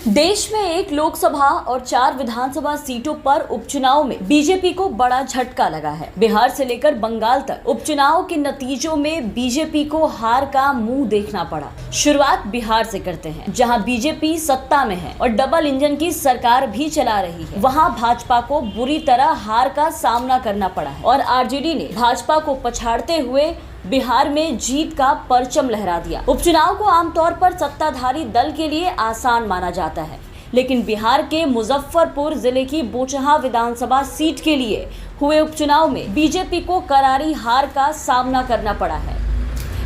देश में एक लोकसभा और 4 विधानसभा सीटों पर उपचुनाव में बीजेपी को बड़ा झटका लगा है। बिहार से लेकर बंगाल तक उपचुनाव के नतीजों में बीजेपी को हार का मुंह देखना पड़ा। शुरुआत बिहार से करते हैं, जहां बीजेपी सत्ता में है और डबल इंजन की सरकार भी चला रही है। वहां भाजपा को बुरी तरह हार का सामना करना पड़ा है और आरजेडी ने भाजपा को पछाड़ते हुए बिहार में जीत का परचम लहरा दिया। उपचुनाव को आमतौर पर सत्ताधारी दल के लिए आसान माना जाता है, लेकिन बिहार के मुजफ्फरपुर जिले की बोचहा विधानसभा सीट के लिए हुए उपचुनाव में बीजेपी को करारी हार का सामना करना पड़ा है।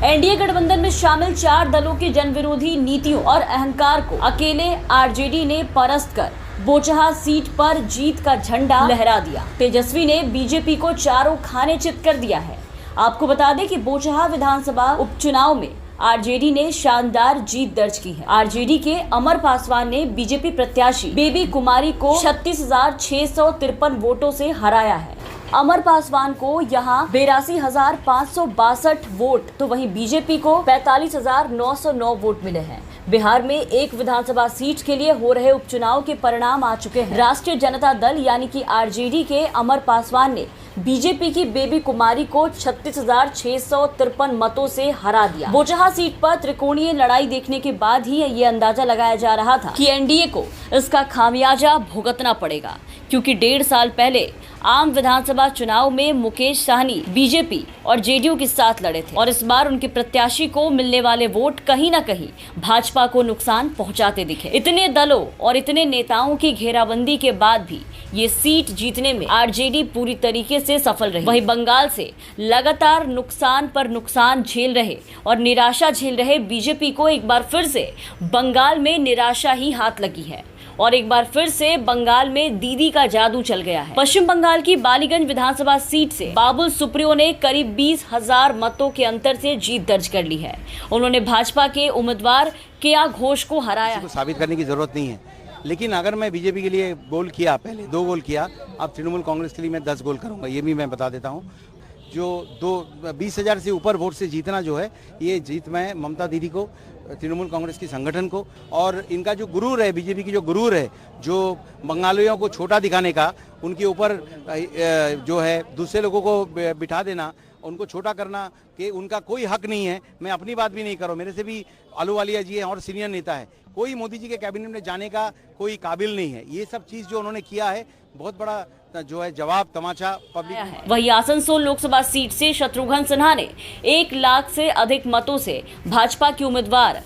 एनडीए गठबंधन में शामिल 4 दलों की जनविरोधी नीतियों और अहंकार को अकेले आरजेडी ने परास्त कर बोचहा सीट पर जीत का झंडा लहरा दिया। तेजस्वी ने बीजेपी को चारों खाने चित कर दिया है। आपको बता दें कि बोचहा विधानसभा उपचुनाव में आरजेडी ने शानदार जीत दर्ज की है। आरजेडी के अमर पासवान ने बीजेपी प्रत्याशी बेबी कुमारी को 36,653 वोटों से हराया है। अमर पासवान को यहां 82,562 वोट, तो वहीं बीजेपी को 45,909 वोट मिले हैं। बिहार में एक विधानसभा सीट के लिए हो रहे उपचुनाव के परिणाम आ चुके हैं। राष्ट्रीय जनता दल यानी कि आरजेडी के अमर पासवान ने बीजेपी की बेबी कुमारी को 36,653 मतों से हरा दिया। बोचहा सीट पर त्रिकोणीय लड़ाई देखने के बाद ही ये अंदाजा लगाया जा रहा था कि एनडीए को इसका खामियाजा भुगतना पड़ेगा, क्योंकि 1.5 साल पहले आम विधानसभा चुनाव में मुकेश साहनी बीजेपी और जेडीयू के साथ लड़े थे और इस बार उनके प्रत्याशी को मिलने वाले वोट कहीं न कहीं भाजपा को नुकसान पहुंचाते दिखे। इतने दलों और इतने नेताओं की घेराबंदी के बाद भी ये सीट जीतने में आरजेडी पूरी तरीके से सफल रही। वहीं बंगाल से लगातार नुकसान पर नुकसान झेल रहे और निराशा झेल रहे बीजेपी को एक बार फिर से बंगाल में निराशा ही हाथ लगी है और एक बार फिर से बंगाल में दीदी का जादू चल गया है। पश्चिम बंगाल की बालीगंज विधानसभा सीट से बाबुल सुप्रियो ने करीब 20,000 मतों के अंतर से जीत दर्ज कर ली है। उन्होंने भाजपा के उम्मीदवार केया घोष को हराया। साबित करने की जरूरत नहीं है, लेकिन अगर मैं बीजेपी के लिए गोल किया, पहले 2 गोल किया, अब तृणमूल कांग्रेस के लिए मैं 10 गोल करूंगा, ये भी मैं बता देता हूँ। जो 20,000 से ऊपर वोट से जीतना जो है, ये जीत मैं ममता दीदी को, तृणमूल कांग्रेस की संगठन को, और इनका जो गुरूर है, बीजेपी की जो गुरूर है, जो बंगालियों को छोटा दिखाने का, उनके ऊपर जो है दूसरे लोगों को बिठा देना, उनको छोटा करना कि उनका कोई हक नहीं है। मैं अपनी बात भी नहीं करूँ, मेरे से भी अहलूवालिया जी हैं और सीनियर नेता है, कोई मोदी जी के कैबिनेट में जाने का कोई काबिल नहीं है। ये सब चीज़ जो उन्होंने किया है, बहुत बड़ा जो है जवाब तमाचा पब्लिक है। वही आसनसोल लोकसभा सीट से शत्रुघ्न सिन्हा ने 1 लाख से अधिक मतों से भाजपा के उम्मीदवार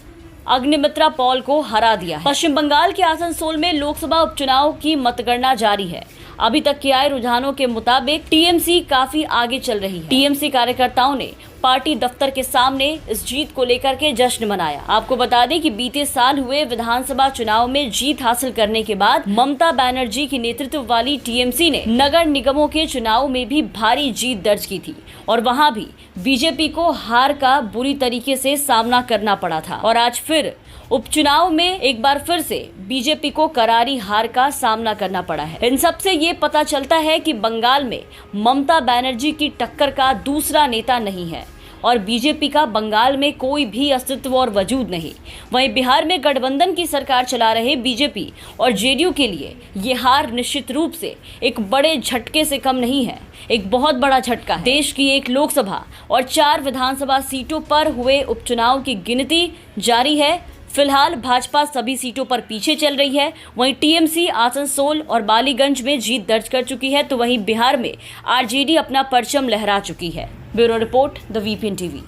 अग्निमित्रा पॉल को हरा दिया है। पश्चिम बंगाल के आसनसोल में लोकसभा उपचुनाव की मतगणना जारी है। अभी तक के आए रुझानों के मुताबिक टीएमसी काफी आगे चल रही है। टीएमसी कार्यकर्ताओं ने पार्टी दफ्तर के सामने इस जीत को लेकर के जश्न मनाया। आपको बता दें कि बीते साल हुए विधानसभा चुनाव में जीत हासिल करने के बाद ममता बनर्जी की नेतृत्व वाली टीएमसी ने नगर निगमों के चुनाव में भी भारी जीत दर्ज की थी और वहां भी बीजेपी को हार का बुरी तरीके से सामना करना पड़ा था और आज फिर उपचुनाव में एक बार फिर से बीजेपी को करारी हार का सामना करना पड़ा है। इन सब से ये पता चलता है कि बंगाल में ममता बनर्जी की टक्कर का दूसरा नेता नहीं है और बीजेपी का बंगाल में कोई भी अस्तित्व और वजूद नहीं। वहीं बिहार में गठबंधन की सरकार चला रहे बीजेपी और जेडीयू के लिए ये हार निश्चित रूप से एक बड़े झटके से कम नहीं है, एक बहुत बड़ा झटका है। देश की एक लोकसभा और 4 विधानसभा सीटों पर हुए उपचुनाव की गिनती जारी है। फिलहाल भाजपा सभी सीटों पर पीछे चल रही है। वहीं टीएमसी आसनसोल और बालीगंज में जीत दर्ज कर चुकी है, तो वहीं बिहार में आरजेडी अपना परचम लहरा चुकी है। Bureau report, the VPN TV.